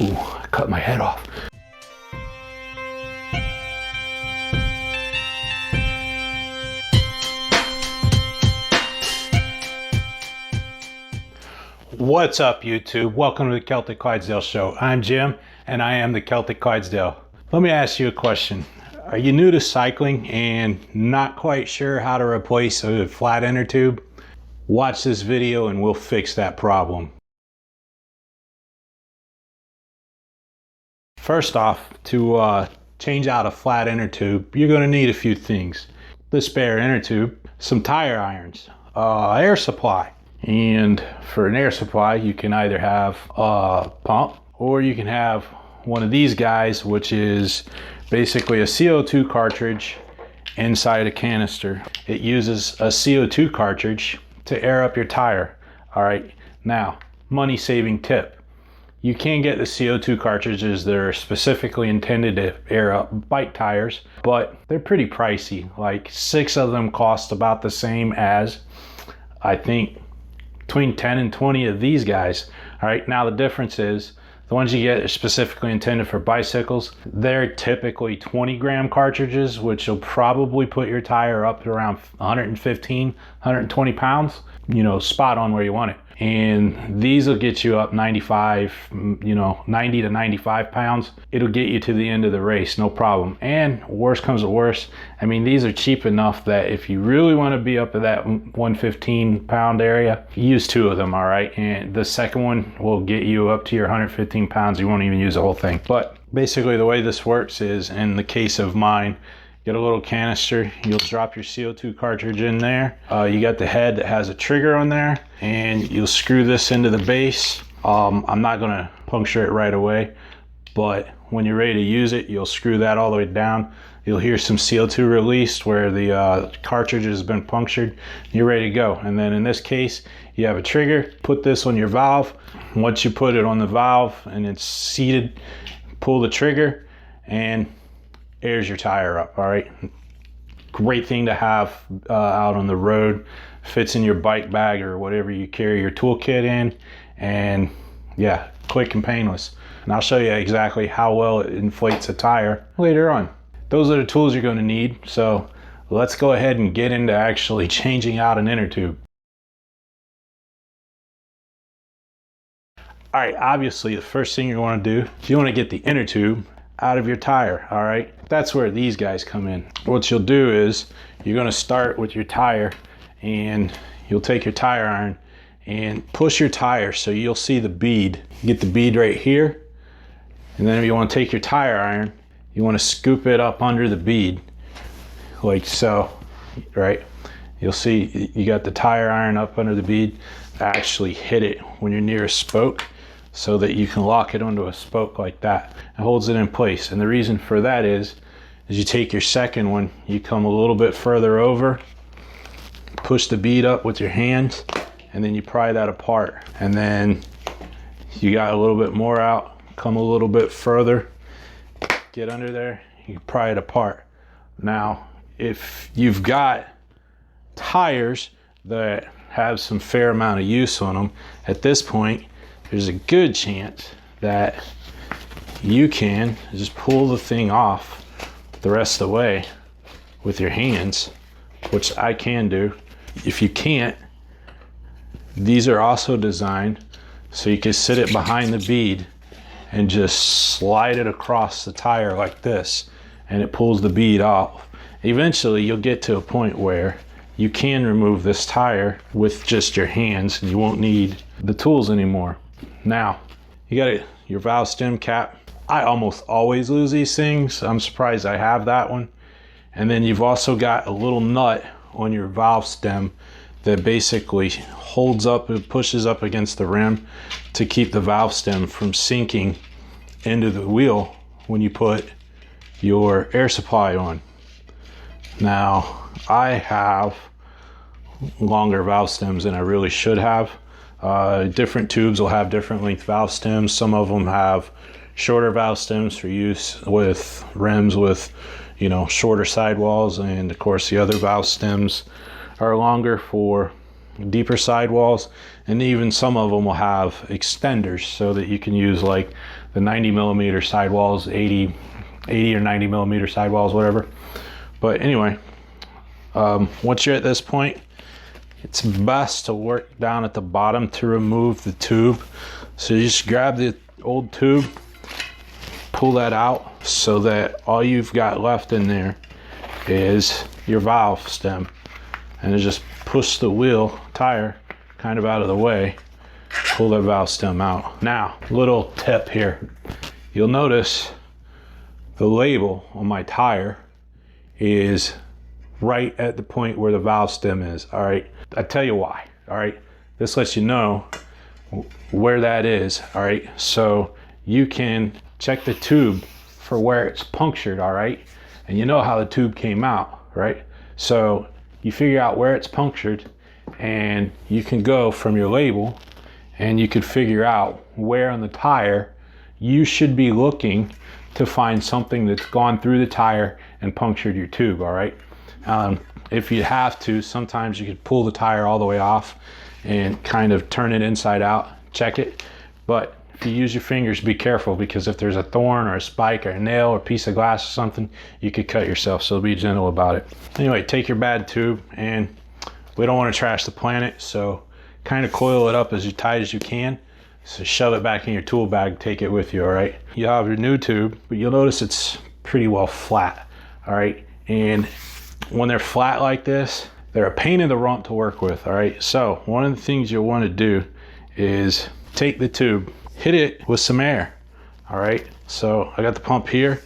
Ooh, I cut my head off. What's up, YouTube? Welcome to the Celtic Clydesdale show. I'm Jim and I am the Celtic Clydesdale. Let me ask you a question. Are you new to cycling and not quite sure how to replace a flat inner tube? Watch this video and we'll fix that problem. First off, to change out a flat inner tube, you're going to need a few things. The spare inner tube, some tire irons, air supply. And for an air supply, you can either have a pump or you can have one of these guys, which is basically a CO2 cartridge inside a canister. It uses a CO2 cartridge to air up your tire. All right, now, money saving tip. You can get the CO2 cartridges that are specifically intended to air up bike tires, but they're pretty pricey. Like 6 of them cost about the same as, I think, between 10 and 20 of these guys. All right, now the difference is the ones you get are specifically intended for bicycles. They're typically 20-gram cartridges, which will probably put your tire up to around 115, 120 pounds, you know, spot on where you want it. And these will get you up 95, 90 to 95 pounds. It'll get you to the end of the race, no problem. And worst comes to worst, I mean, these are cheap enough that if you really want to be up to that 115 pound area, use 2 of them, all right? And the second one will get you up to your 115 pounds. You won't even use the whole thing. But basically the way this works is, in the case of mine, get a little canister, you'll drop your CO2 cartridge in there. You got the head that has a trigger on there, and you'll screw this into the base. I'm not gonna puncture it right away, but when you're ready to use it, you'll screw that all the way down. You'll hear some CO2 released where the cartridge has been punctured. You're ready to go. And then in this case, you have a trigger. Put this on your valve. Once you put it on the valve and it's seated, pull the trigger and airs your tire up. All right, great thing to have out on the road. Fits in your bike bag or whatever you carry your toolkit in, and yeah, quick and painless. And I'll show you exactly how well it inflates a tire later on. Those are the tools you're going to need, so let's go ahead and get into actually changing out an inner tube. All right, obviously the first thing you want to do is you want to get the inner tube out of your tire. All right, that's where these guys come in. What you'll do is you're going to start with your tire, and you'll take your tire iron and push your tire so you'll see the bead. You get the bead right here, and then if you want to take your tire iron, you want to scoop it up under the bead like so, right? You'll see you got the tire iron up under the bead. Actually hit it when you're near a spoke, so that you can lock it onto a spoke like that. It holds it in place. And the reason for that is you take your second one, you come a little bit further over, push the bead up with your hands, and then you pry that apart. And then you got a little bit more out, come a little bit further, get under there, you pry it apart. Now, if you've got tires that have some fair amount of use on them, at this point, there's a good chance that you can just pull the thing off the rest of the way with your hands, which I can do. If you can't, these are also designed so you can sit it behind the bead and just slide it across the tire like this, and it pulls the bead off. Eventually, you'll get to a point where you can remove this tire with just your hands, and you won't need the tools anymore. Now, you got your valve stem cap. I almost always lose these things. I'm surprised I have that one. And then you've also got a little nut on your valve stem that basically holds up and pushes up against the rim to keep the valve stem from sinking into the wheel when you put your air supply on. Now, I have longer valve stems than I really should have. Different tubes will have different length valve stems. Some of them have shorter valve stems for use with rims with, shorter sidewalls, and of course the other valve stems are longer for deeper sidewalls, and even some of them will have extenders so that you can use like the 90 millimeter sidewalls, 80 or 90 millimeter sidewalls, whatever. But anyway, once you're at this point, it's best to work down at the bottom to remove the tube. So you just grab the old tube, pull that out, so that all you've got left in there is your valve stem, and then just push the wheel tire kind of out of the way, pull that valve stem out. Now, little tip here, you'll notice the label on my tire is right at the point where the valve stem is. All right, I tell you why. All right, this lets you know where that is. All right, so you can check the tube for where it's punctured. All right, and you know how the tube came out, right? So you figure out where it's punctured, and you can go from your label and you could figure out where on the tire you should be looking to find something that's gone through the tire and punctured your tube. All right, if you have to, sometimes you could pull the tire all the way off and kind of turn it inside out, check it. But if you use your fingers, be careful, because if there's a thorn or a spike or a nail or a piece of glass or something, you could cut yourself, so be gentle about it. Anyway, take your bad tube, and we don't want to trash the planet, so kind of coil it up as tight as you can. So shove it back in your tool bag, take it with you. All right, you have your new tube, but you'll notice it's pretty well flat. All right, and when they're flat like this, they're a pain in the rump to work with. All right, so one of the things you'll want to do is take the tube, hit it with some air. All right, so I got the pump here,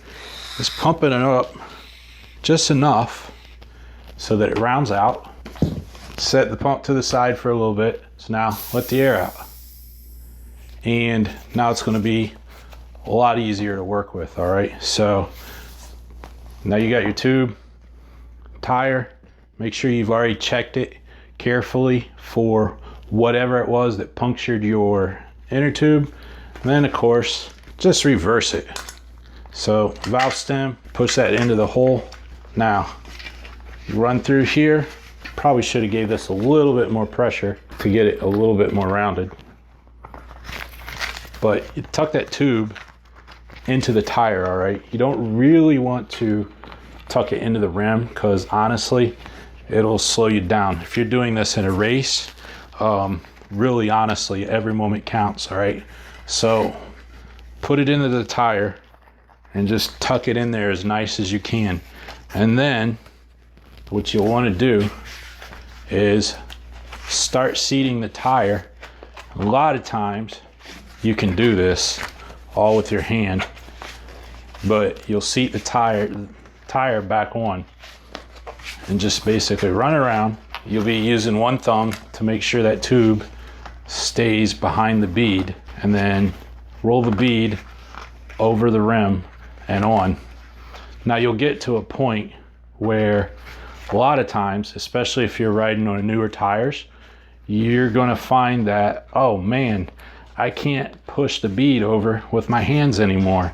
just pumping it up just enough so that it rounds out. Set the pump to the side for a little bit. So now let the air out, and now it's going to be a lot easier to work with. All right, so now you got your tube, tire. Make sure you've already checked it carefully for whatever it was that punctured your inner tube. And then of course, just reverse it. So valve stem, push that into the hole. Now you run through here. Probably should have gave this a little bit more pressure to get it a little bit more rounded. But you tuck that tube into the tire. All right, you don't really want to tuck it into the rim, because honestly, it'll slow you down. If you're doing this in a race, really honestly, every moment counts. All right, so put it into the tire and just tuck it in there as nice as you can. And then what you'll want to do is start seating the tire. A lot of times you can do this all with your hand, but you'll seat the tire back on and just basically run around. You'll be using one thumb to make sure that tube stays behind the bead, and then roll the bead over the rim and on. Now you'll get to a point where a lot of times, especially if you're riding on newer tires, you're going to find that, oh man, I can't push the bead over with my hands anymore.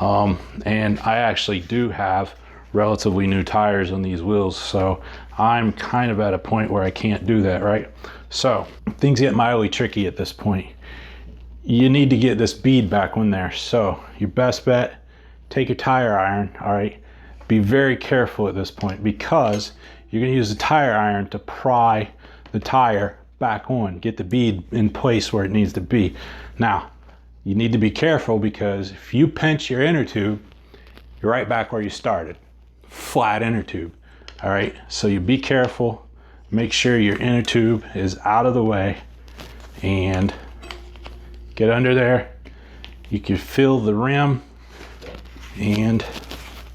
And I actually do have relatively new tires on these wheels, so I'm kind of at a point where I can't do that, right? So things get mildly tricky at this point. You need to get this bead back in there. So your best bet, take your tire iron. All right, be very careful at this point, because you're going to use the tire iron to pry the tire back on, get the bead in place where it needs to be. Now you need to be careful, because if you pinch your inner tube, you're right back where you started, flat inner tube. All right, so you be careful, make sure your inner tube is out of the way, and get under there. You can feel the rim and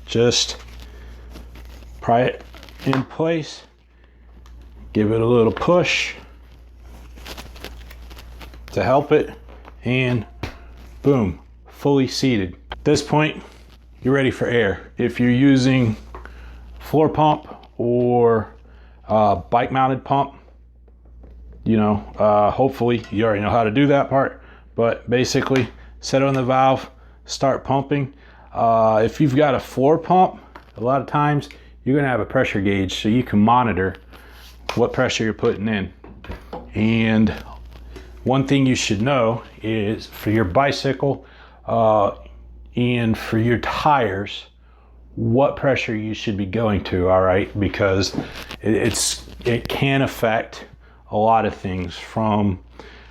just pry it in place, give it a little push to help it, and boom, fully seated. At this point, you're ready for air. If you're using floor pump or bike mounted pump, you know, hopefully you already know how to do that part, but basically set it on the valve, start pumping. If you've got a floor pump, a lot of times you're gonna have a pressure gauge, so you can monitor what pressure you're putting in. And one thing you should know is, for your bicycle and for your tires, what pressure you should be going to, all right? Because it can affect a lot of things, from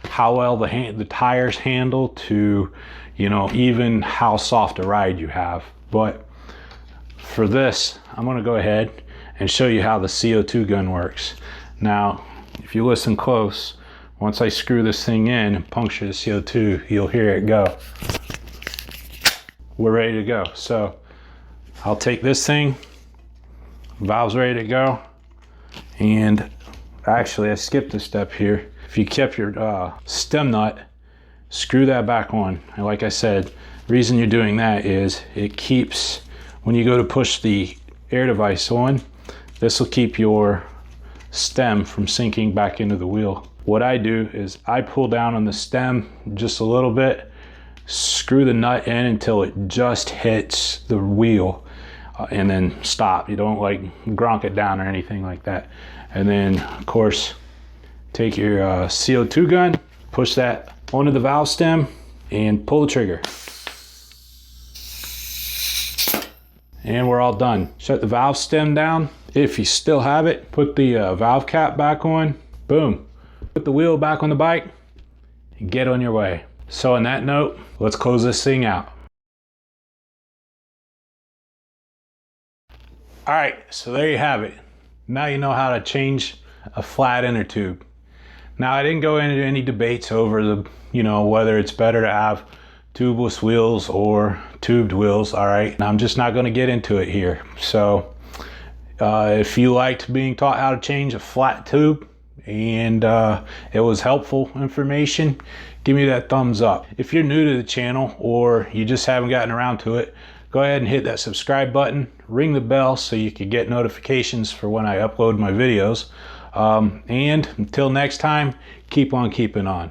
how well the tires handle to, you know, even how soft a ride you have. But for this, I'm gonna go ahead and show you how the CO2 gun works. Now, if you listen close, once I screw this thing in and puncture the CO2, you'll hear it go. We're ready to go. So I'll take this thing, valve's ready to go. And actually, I skipped a step here. If you kept your stem nut, screw that back on. And like I said, the reason you're doing that is it keeps, when you go to push the air device on, this will keep your stem from sinking back into the wheel. What I do is I pull down on the stem just a little bit, screw the nut in until it just hits the wheel, and then stop. You don't like gronk it down or anything like that. And then of course, take your CO2 gun, push that onto the valve stem and pull the trigger. And we're all done. Shut the valve stem down. If you still have it, put the valve cap back on. Boom. Put the wheel back on the bike and get on your way. So on that note, let's close this thing out. All right, so there you have it. Now you know how to change a flat inner tube. Now, I didn't go into any debates over the, you know, whether it's better to have tubeless wheels or tubed wheels, all right? And I'm just not gonna get into it here. So if you liked being taught how to change a flat tube and it was helpful information, give me that thumbs up. If you're new to the channel or you just haven't gotten around to it, go ahead and hit that subscribe button, ring the bell so you can get notifications for when I upload my videos. And until next time, keep on keeping on.